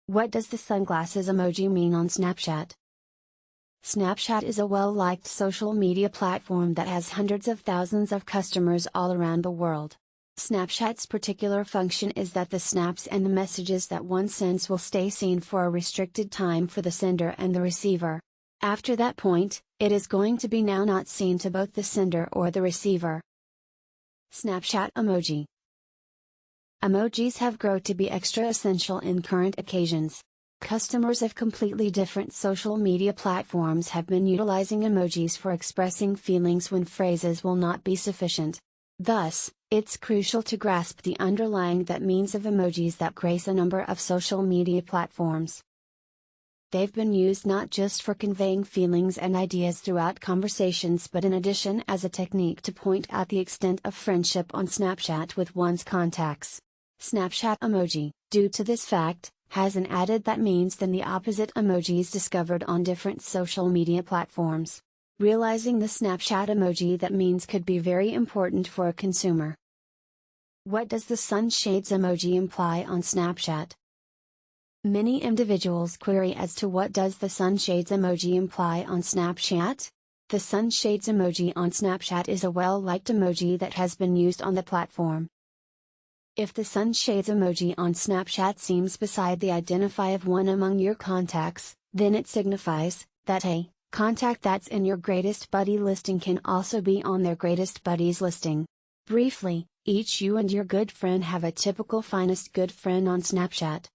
What does the sunglasses emoji mean on Snapchat? Snapchat is a well-liked social media platform that has hundreds of thousands of customers all around the world. Snapchat's particular function is that the snaps and the messages that one sends will stay seen for a restricted time for the sender and the receiver. After that point, it is going to be now not seen to both the sender or the receiver. Snapchat emoji. Emojis have grown to be extra essential in current occasions. Customers of completely different social media platforms have been utilizing emojis for expressing feelings when phrases will not be sufficient. Thus, it's crucial to grasp the underlying means of emojis that grace a number of social media platforms. They've been used not just for conveying feelings and ideas throughout conversations but in addition as a technique to point out the extent of friendship on Snapchat with one's contacts. Snapchat emoji, due to this fact, has an added means than the opposite emojis discovered on different social media platforms. Realizing the Snapchat emoji means could be very important for a consumer. What does the sunshades emoji imply on Snapchat? Many individuals query as to what does the sunshades emoji imply on Snapchat? The sunshades emoji on Snapchat is a well-liked emoji that has been used on the platform. If the sunshades emoji on Snapchat seems beside the identify of one among your contacts, then it signifies that a contact that's in your greatest buddy listing can also be on their greatest buddies listing. Briefly, each you and your good friend have a typical finest good friend on Snapchat.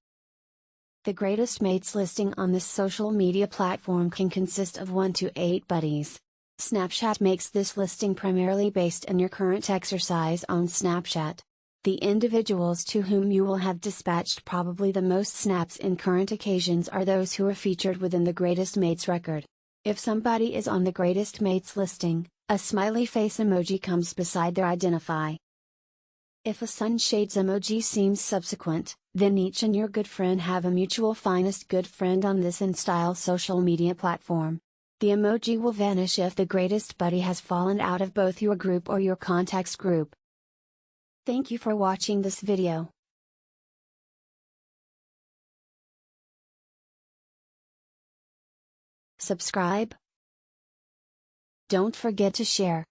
The greatest mates listing on this social media platform can consist of 1 to 8 buddies. Snapchat makes this listing primarily based on your current exercise on Snapchat. The individuals to whom you will have dispatched probably the most snaps in current occasions are those who are featured within the greatest mates record. If somebody is on the greatest mates listing, a smiley face emoji comes beside their identify. If a sunshades emoji seems subsequent, then each and your good friend have a mutual finest good friend on this in-style social media platform. The emoji will vanish if the greatest buddy has fallen out of both your group or your contacts group. Thank you for watching this video. Subscribe. Don't forget to share.